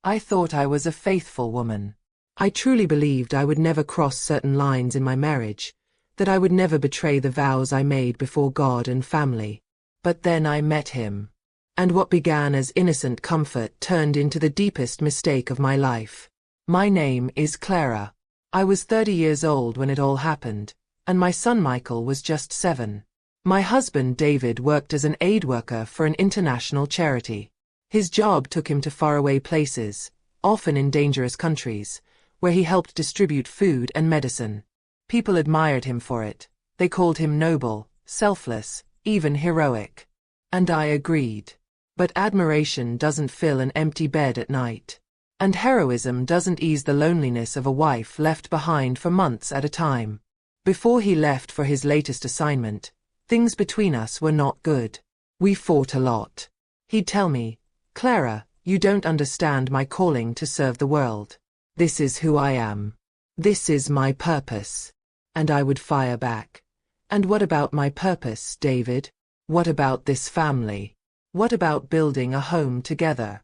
I thought I was a faithful woman. I truly believed I would never cross certain lines in my marriage, that I would never betray the vows I made before God and family. But then I met him. And what began as innocent comfort turned into the deepest mistake of my life. My name is Clara. I was 30 years old when it all happened, and my son Michael was just 7. My husband David worked as an aid worker for an international charity. His job took him to faraway places, often in dangerous countries, where he helped distribute food and medicine. People admired him for it. They called him noble, selfless, even heroic. And I agreed. But admiration doesn't fill an empty bed at night. And heroism doesn't ease the loneliness of a wife left behind for months at a time. Before he left for his latest assignment, things between us were not good. We fought a lot. He'd tell me, "Clara, you don't understand my calling to serve the world. This is who I am. This is my purpose." And I would fire back. "And what about my purpose, David? What about this family? What about building a home together?"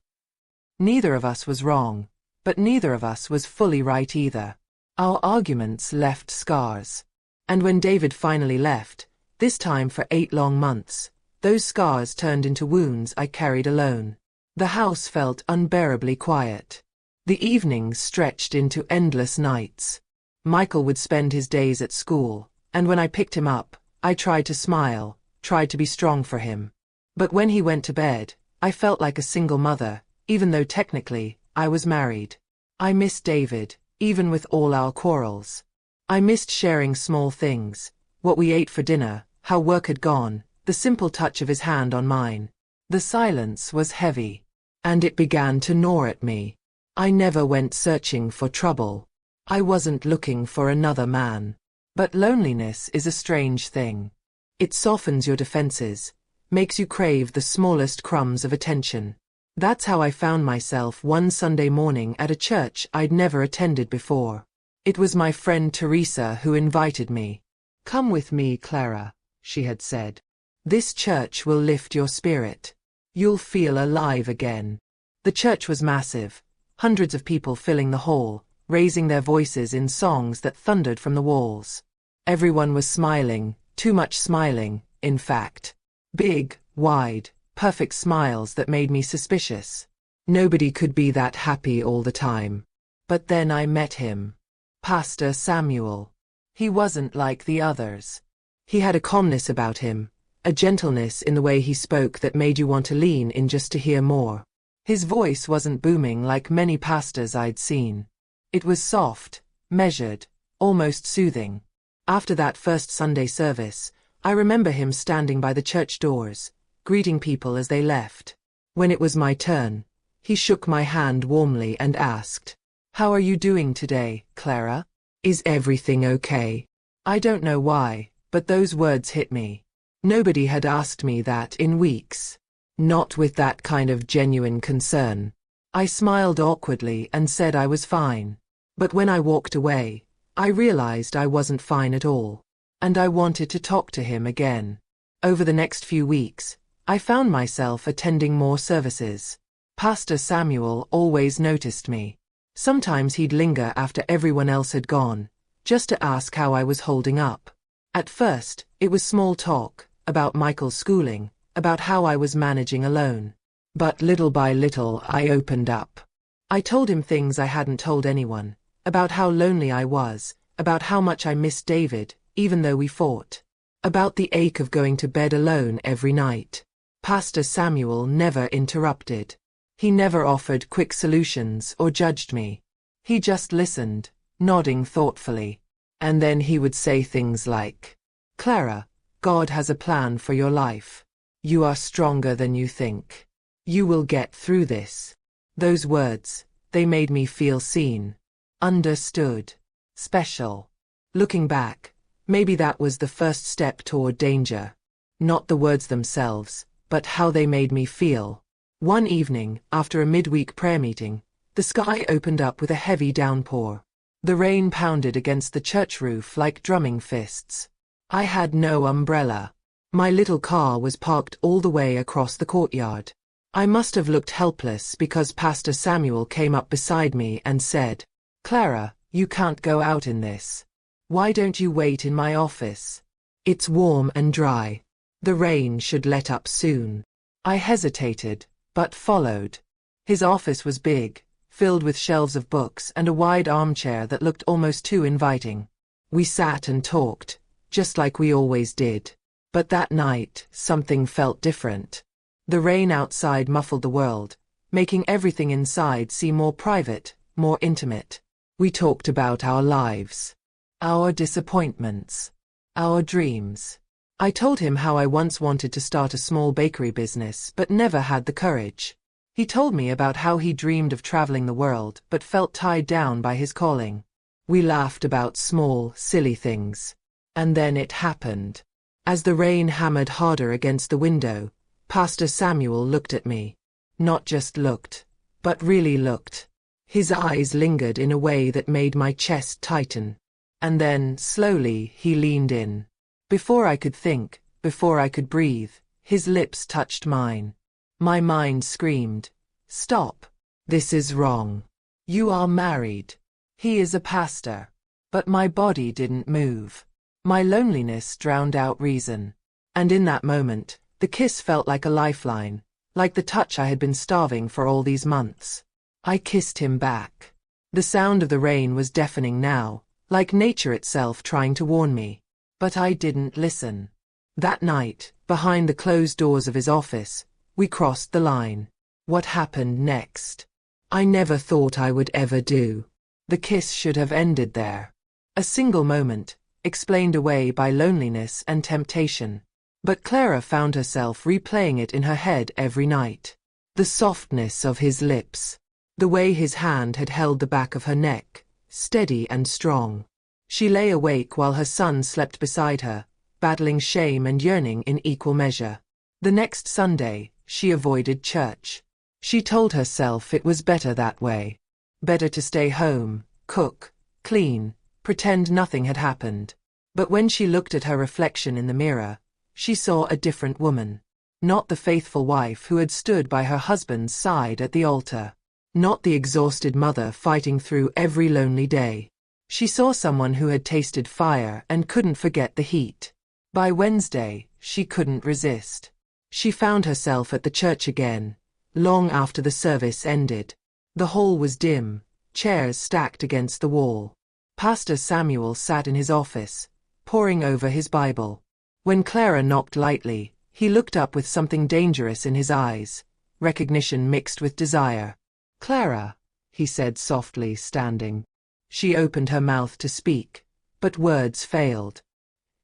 Neither of us was wrong, but neither of us was fully right either. Our arguments left scars. And when David finally left, this time for 8 long months, those scars turned into wounds I carried alone. The house felt unbearably quiet. The evenings stretched into endless nights. Michael would spend his days at school, and when I picked him up, I tried to smile, tried to be strong for him. But when he went to bed, I felt like a single mother, even though technically, I was married. I missed David, even with all our quarrels. I missed sharing small things, what we ate for dinner, how work had gone, the simple touch of his hand on mine. The silence was heavy, and it began to gnaw at me. I never went searching for trouble. I wasn't looking for another man. But loneliness is a strange thing. It softens your defenses, makes you crave the smallest crumbs of attention. That's how I found myself one Sunday morning at a church I'd never attended before. It was my friend Teresa who invited me. "Come with me, Clara," she had said. "This church will lift your spirit. You'll feel alive again." The church was massive, hundreds of people filling the hall, raising their voices in songs that thundered from the walls. Everyone was smiling, too much smiling, in fact. Big, wide, perfect smiles that made me suspicious. Nobody could be that happy all the time. But then I met him. Pastor Samuel. He wasn't like the others. He had a calmness about him, a gentleness in the way he spoke that made you want to lean in just to hear more. His voice wasn't booming like many pastors I'd seen. It was soft, measured, almost soothing. After that first Sunday service, I remember him standing by the church doors, greeting people as they left. When it was my turn, he shook my hand warmly and asked, "How are you doing today, Clara? Is everything okay?" I don't know why, but those words hit me. Nobody had asked me that in weeks. Not with that kind of genuine concern. I smiled awkwardly and said I was fine. But when I walked away, I realized I wasn't fine at all. And I wanted to talk to him again. Over the next few weeks, I found myself attending more services. Pastor Samuel always noticed me. Sometimes he'd linger after everyone else had gone, just to ask how I was holding up. At first, it was small talk, about Michael's schooling, about how I was managing alone. But little by little I opened up. I told him things I hadn't told anyone, about how lonely I was, about how much I missed David, even though we fought. About the ache of going to bed alone every night. Pastor Samuel never interrupted. He never offered quick solutions or judged me. He just listened, nodding thoughtfully. And then he would say things like, "Clara, God has a plan for your life. You are stronger than you think. You will get through this." Those words, they made me feel seen, understood, special. Looking back, maybe that was the first step toward danger. Not the words themselves, but how they made me feel. One evening, after a midweek prayer meeting, the sky opened up with a heavy downpour. The rain pounded against the church roof like drumming fists. I had no umbrella. My little car was parked all the way across the courtyard. I must have looked helpless because Pastor Samuel came up beside me and said, "Clara, you can't go out in this. Why don't you wait in my office? It's warm and dry. The rain should let up soon." I hesitated, but followed. His office was big, filled with shelves of books and a wide armchair that looked almost too inviting. We sat and talked, just like we always did. But that night, something felt different. The rain outside muffled the world, making everything inside seem more private, more intimate. We talked about our lives, our disappointments, our dreams. I told him how I once wanted to start a small bakery business but never had the courage. He told me about how he dreamed of traveling the world but felt tied down by his calling. We laughed about small, silly things. And then it happened. As the rain hammered harder against the window, Pastor Samuel looked at me. Not just looked, but really looked. His eyes lingered in a way that made my chest tighten. And then, slowly, he leaned in. Before I could think, before I could breathe, his lips touched mine. My mind screamed, "Stop. This is wrong. You are married. He is a pastor." But my body didn't move. My loneliness drowned out reason. And in that moment, the kiss felt like a lifeline, like the touch I had been starving for all these months. I kissed him back. The sound of the rain was deafening now, like nature itself trying to warn me. But I didn't listen. That night, behind the closed doors of his office, we crossed the line. What happened next? I never thought I would ever do. The kiss should have ended there. A single moment, explained away by loneliness and temptation. But Clara found herself replaying it in her head every night. The softness of his lips. The way his hand had held the back of her neck, steady and strong. She lay awake while her son slept beside her, battling shame and yearning in equal measure. The next Sunday, she avoided church. She told herself it was better that way. Better to stay home, cook, clean, pretend nothing had happened. But when she looked at her reflection in the mirror, she saw a different woman. Not the faithful wife who had stood by her husband's side at the altar. Not the exhausted mother fighting through every lonely day. She saw someone who had tasted fire and couldn't forget the heat. By Wednesday, she couldn't resist. She found herself at the church again, long after the service ended. The hall was dim, chairs stacked against the wall. Pastor Samuel sat in his office, poring over his Bible. When Clara knocked lightly, he looked up with something dangerous in his eyes, recognition mixed with desire. "Clara," he said softly, standing. She opened her mouth to speak, but words failed.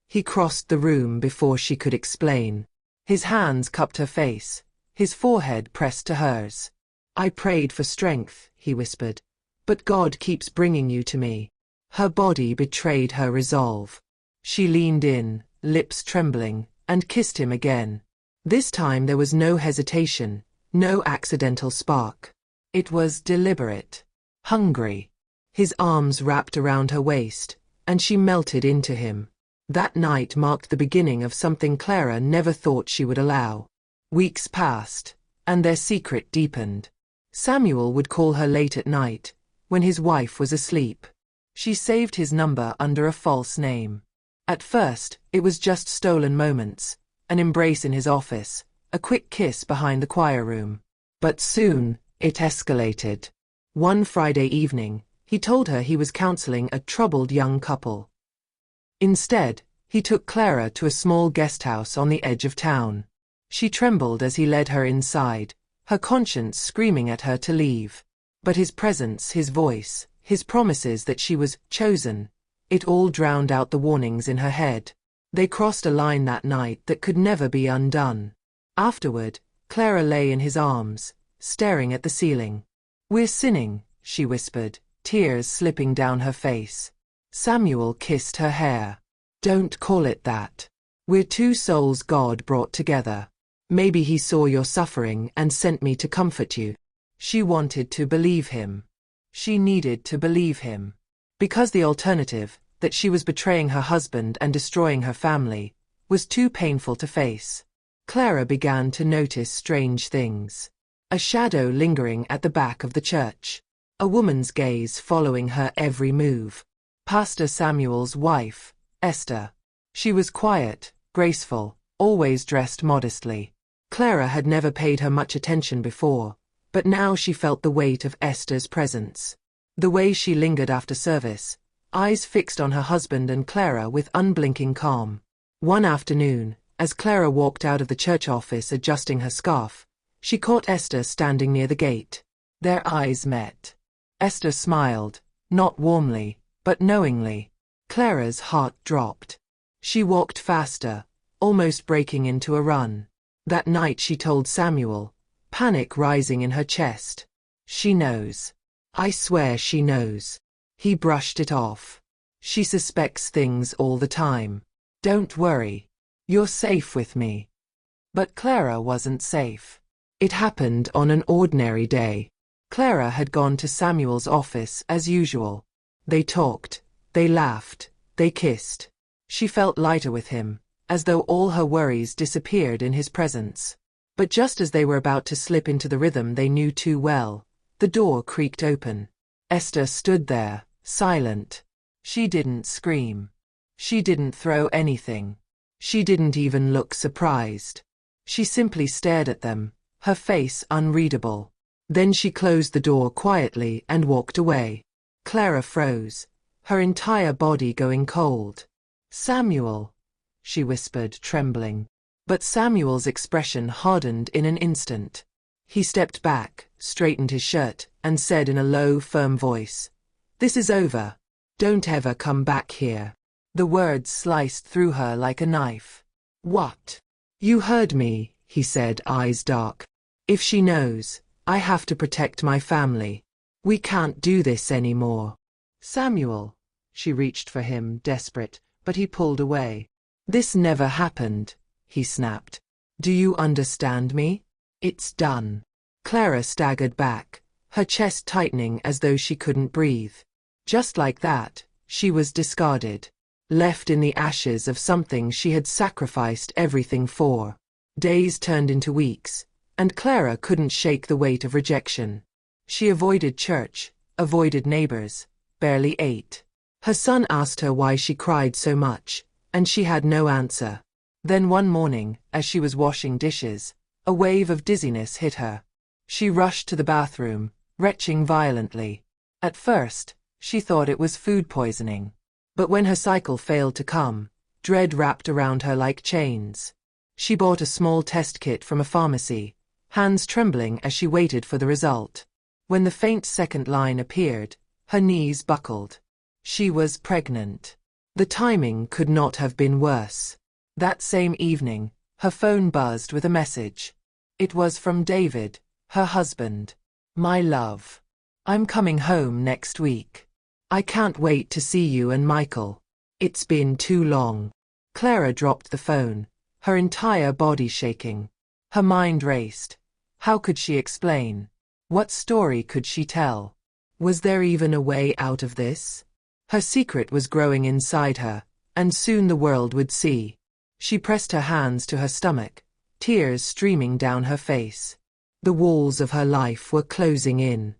He crossed the room before she could explain. His hands cupped her face, his forehead pressed to hers. "I prayed for strength," he whispered, "but God keeps bringing you to me." Her body betrayed her resolve. She leaned in, lips trembling, and kissed him again. This time there was no hesitation, no accidental spark. It was deliberate, hungry. His arms wrapped around her waist, and she melted into him. That night marked the beginning of something Clara never thought she would allow. Weeks passed, and their secret deepened. Samuel would call her late at night, when his wife was asleep. She saved his number under a false name. At first, it was just stolen moments, an embrace in his office, a quick kiss behind the choir room. But soon, it escalated. One Friday evening, he told her he was counseling a troubled young couple. Instead, he took Clara to a small guest house on the edge of town. She trembled as he led her inside, her conscience screaming at her to leave. But his presence, his voice, his promises that she was chosen, it all drowned out the warnings in her head. They crossed a line that night that could never be undone. Afterward, Clara lay in his arms, staring at the ceiling. "We're sinning," she whispered, tears slipping down her face. Samuel kissed her hair. "Don't call it that. We're two souls God brought together. Maybe he saw your suffering and sent me to comfort you." She wanted to believe him. She needed to believe him. Because the alternative, that she was betraying her husband and destroying her family, was too painful to face. Clara began to notice strange things. A shadow lingering at the back of the church. A woman's gaze following her every move. Pastor Samuel's wife, Esther. She was quiet, graceful, always dressed modestly. Clara had never paid her much attention before, but now she felt the weight of Esther's presence. The way she lingered after service, eyes fixed on her husband and Clara with unblinking calm. One afternoon, as Clara walked out of the church office adjusting her scarf, she caught Esther standing near the gate. Their eyes met. Esther smiled, not warmly, but knowingly. Clara's heart dropped. She walked faster, almost breaking into a run. That night she told Samuel, panic rising in her chest. She knows. I swear she knows. He brushed it off. She suspects things all the time. Don't worry. You're safe with me. But Clara wasn't safe. It happened on an ordinary day. Clara had gone to Samuel's office as usual. They talked, they laughed, they kissed. She felt lighter with him, as though all her worries disappeared in his presence. But just as they were about to slip into the rhythm they knew too well, the door creaked open. Esther stood there, silent. She didn't scream. She didn't throw anything. She didn't even look surprised. She simply stared at them, her face unreadable. Then she closed the door quietly and walked away. Clara froze, her entire body going cold. "Samuel," she whispered, trembling. But Samuel's expression hardened in an instant. He stepped back, straightened his shirt, and said in a low, firm voice, "This is over. Don't ever come back here." The words sliced through her like a knife. "What?" "You heard me," he said, eyes dark. "If she knows, I have to protect my family. We can't do this anymore." "Samuel." She reached for him, desperate, but he pulled away. "This never happened," he snapped. "Do you understand me? It's done." Clara staggered back, her chest tightening as though she couldn't breathe. Just like that, she was discarded. Left in the ashes of something she had sacrificed everything for. Days turned into weeks, and Clara couldn't shake the weight of rejection. She avoided church, avoided neighbors, barely ate. Her son asked her why she cried so much, and she had no answer. Then one morning, as she was washing dishes, a wave of dizziness hit her. She rushed to the bathroom, retching violently. At first, she thought it was food poisoning. But when her cycle failed to come, dread wrapped around her like chains. She bought a small test kit from a pharmacy, hands trembling as she waited for the result. When the faint second line appeared, her knees buckled. She was pregnant. The timing could not have been worse. That same evening, her phone buzzed with a message. It was from David, her husband. "My love. I'm coming home next week. I can't wait to see you and Michael. It's been too long." Clara dropped the phone, her entire body shaking. Her mind raced. How could she explain? What story could she tell? Was there even a way out of this? Her secret was growing inside her, and soon the world would see. She pressed her hands to her stomach, tears streaming down her face. The walls of her life were closing in.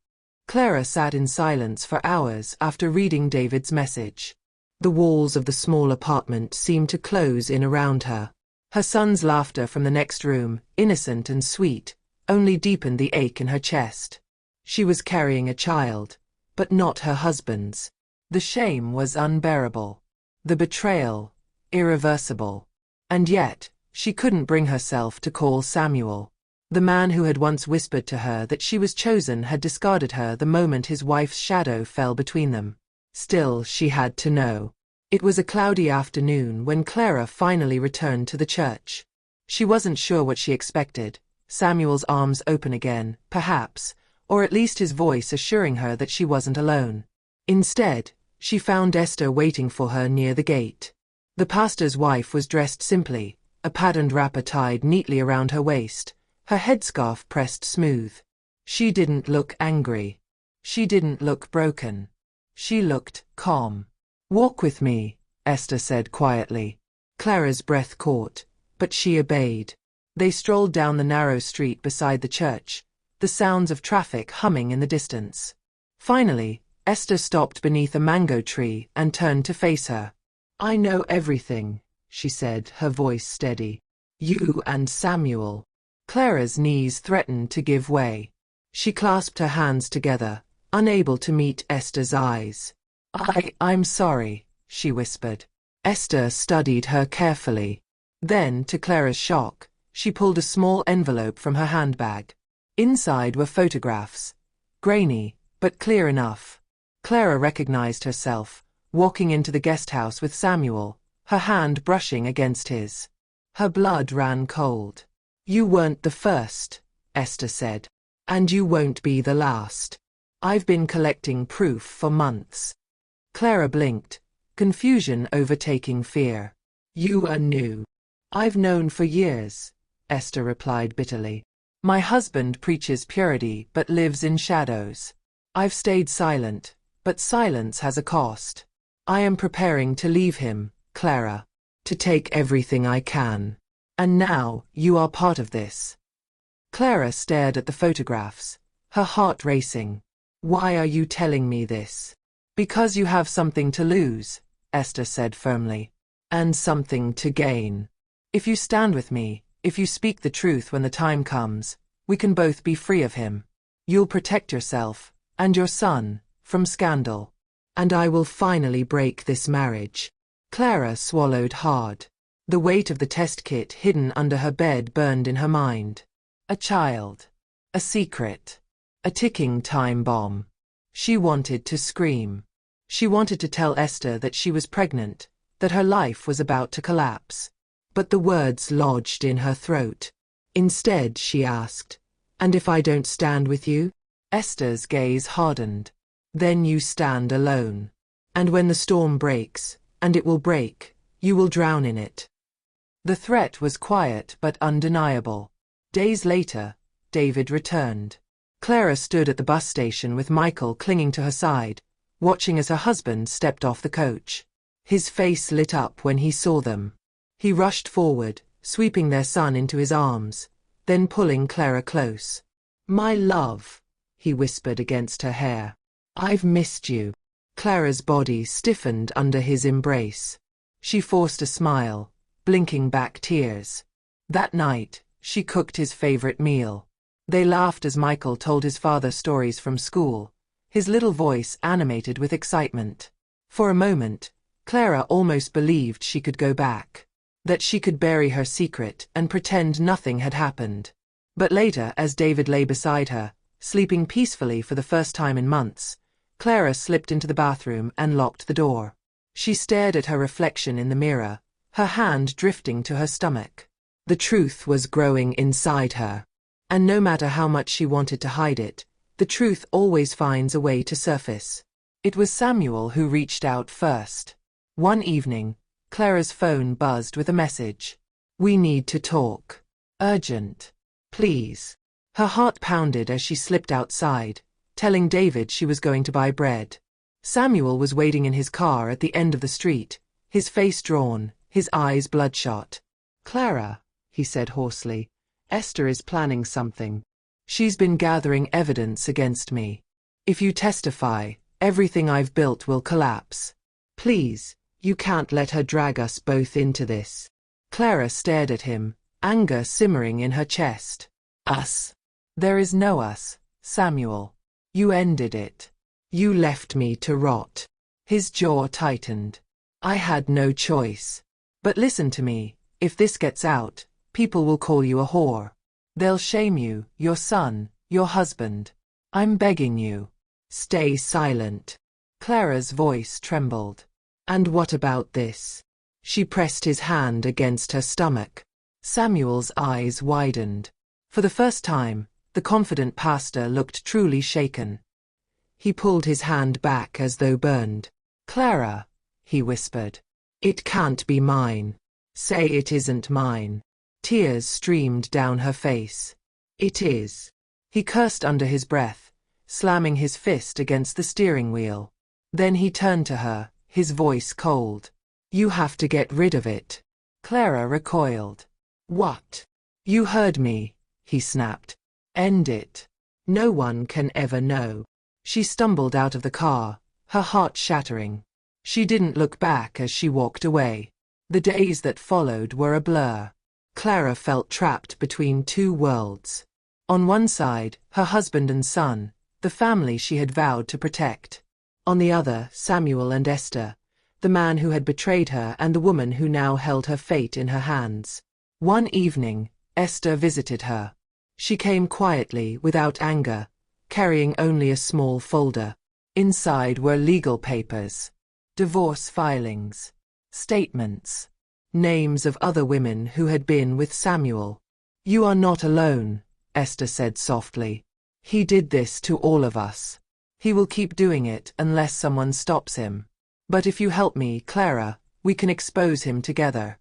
Clara sat in silence for hours after reading David's message. The walls of the small apartment seemed to close in around her. Her son's laughter from the next room, innocent and sweet, only deepened the ache in her chest. She was carrying a child, but not her husband's. The shame was unbearable. The betrayal, irreversible. And yet, she couldn't bring herself to call Samuel. The man who had once whispered to her that she was chosen had discarded her the moment his wife's shadow fell between them. Still, she had to know. It was a cloudy afternoon when Clara finally returned to the church. She wasn't sure what she expected. Samuel's arms open again, perhaps, or at least his voice assuring her that she wasn't alone. Instead, she found Esther waiting for her near the gate. The pastor's wife was dressed simply, a patterned wrapper tied neatly around her waist, her headscarf pressed smooth. She didn't look angry. She didn't look broken. She looked calm. "Walk with me," Esther said quietly. Clara's breath caught, but she obeyed. They strolled down the narrow street beside the church, the sounds of traffic humming in the distance. Finally, Esther stopped beneath a mango tree and turned to face her. "I know everything," she said, her voice steady. "You and Samuel." Clara's knees threatened to give way. She clasped her hands together, unable to meet Esther's eyes. I'm sorry," she whispered. Esther studied her carefully. Then, to Clara's shock, she pulled a small envelope from her handbag. Inside were photographs, grainy, but clear enough. Clara recognized herself, walking into the guest house with Samuel, her hand brushing against his. Her blood ran cold. "You weren't the first," Esther said. "And you won't be the last. I've been collecting proof for months." Clara blinked, confusion overtaking fear. "You are new." "I've known for years," Esther replied bitterly. "My husband preaches purity but lives in shadows. I've stayed silent, but silence has a cost. I am preparing to leave him, Clara, to take everything I can. And now, you are part of this." Clara stared at the photographs, her heart racing. "Why are you telling me this?" "Because you have something to lose," Esther said firmly. "And something to gain. If you stand with me, if you speak the truth when the time comes, we can both be free of him. You'll protect yourself, and your son, from scandal. And I will finally break this marriage." Clara swallowed hard. The weight of the test kit hidden under her bed burned in her mind. A child. A secret. A ticking time bomb. She wanted to scream. She wanted to tell Esther that she was pregnant, that her life was about to collapse. But the words lodged in her throat. Instead, she asked, "And if I don't stand with you?" Esther's gaze hardened. "Then you stand alone. And when the storm breaks, and it will break, you will drown in it." The threat was quiet but undeniable. Days later, David returned. Clara stood at the bus station with Michael clinging to her side, watching as her husband stepped off the coach. His face lit up when he saw them. He rushed forward, sweeping their son into his arms, then pulling Clara close. "My love," he whispered against her hair. "I've missed you." Clara's body stiffened under his embrace. She forced a smile, blinking back tears. That night, she cooked his favorite meal. They laughed as Michael told his father stories from school, his little voice animated with excitement. For a moment, Clara almost believed she could go back, that she could bury her secret and pretend nothing had happened. But later, as David lay beside her, sleeping peacefully for the first time in months, Clara slipped into the bathroom and locked the door. She stared at her reflection in the mirror, her hand drifting to her stomach. The truth was growing inside her. And no matter how much she wanted to hide it, the truth always finds a way to surface. It was Samuel who reached out first. One evening, Clara's phone buzzed with a message. "We need to talk. Urgent. Please." Her heart pounded as she slipped outside, telling David she was going to buy bread. Samuel was waiting in his car at the end of the street, his face drawn, his eyes bloodshot. "Clara," he said hoarsely, "Esther is planning something. She's been gathering evidence against me. If you testify, everything I've built will collapse. Please, you can't let her drag us both into this." Clara stared at him, anger simmering in her chest. "Us? There is no us, Samuel. You ended it. You left me to rot." His jaw tightened. "I had no choice. But listen to me, if this gets out, people will call you a whore. They'll shame you, your son, your husband. I'm begging you. Stay silent." Clara's voice trembled. "And what about this?" She pressed his hand against her stomach. Samuel's eyes widened. For the first time, the confident pastor looked truly shaken. He pulled his hand back as though burned. "Clara," he whispered, "it can't be mine. Say it isn't mine." Tears streamed down her face. "It is." He cursed under his breath, slamming his fist against the steering wheel. Then he turned to her, his voice cold. "You have to get rid of it." Clara recoiled. "What?" "You heard me," he snapped. "End it. No one can ever know. She stumbled out of the car, her heart shattering. She didn't look back as she walked away. The days that followed were a blur. Clara felt trapped between two worlds. On one side, her husband and son, the family she had vowed to protect. On the other, Samuel and Esther, the man who had betrayed her and the woman who now held her fate in her hands. One evening, Esther visited her. She came quietly, without anger, carrying only a small folder. Inside were legal papers, divorce filings, statements, names of other women who had been with Samuel. "You are not alone," Esther said softly. "He did this to all of us. He will keep doing it unless someone stops him. But if you help me, Clara, we can expose him together."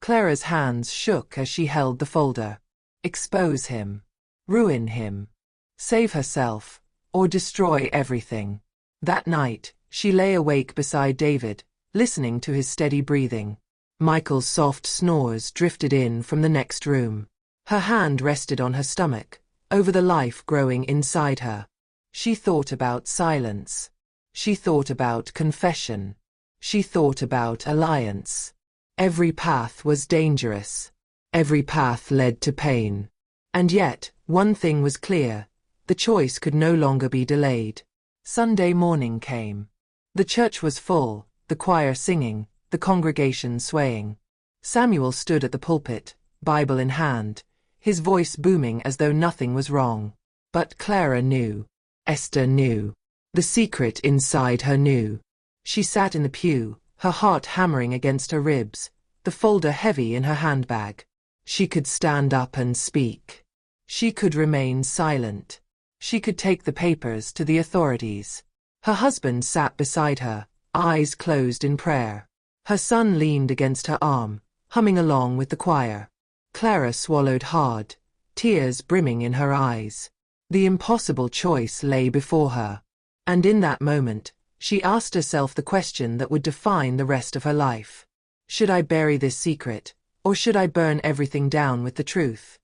Clara's hands shook as she held the folder. Expose him. Ruin him. Save herself, or destroy everything. That night, she lay awake beside David, listening to his steady breathing. Michael's soft snores drifted in from the next room. Her hand rested on her stomach, over the life growing inside her. She thought about silence. She thought about confession. She thought about alliance. Every path was dangerous. Every path led to pain. And yet, one thing was clear. The choice could no longer be delayed. Sunday morning came. The church was full, the choir singing, the congregation swaying. Samuel stood at the pulpit, Bible in hand, his voice booming as though nothing was wrong. But Clara knew. Esther knew. The secret inside her knew. She sat in the pew, her heart hammering against her ribs, the folder heavy in her handbag. She could stand up and speak. She could remain silent. She could take the papers to the authorities. Her husband sat beside her, eyes closed in prayer. Her son leaned against her arm, humming along with the choir. Clara swallowed hard, tears brimming in her eyes. The impossible choice lay before her. And in that moment, she asked herself the question that would define the rest of her life. Should I bury this secret, or should I burn everything down with the truth?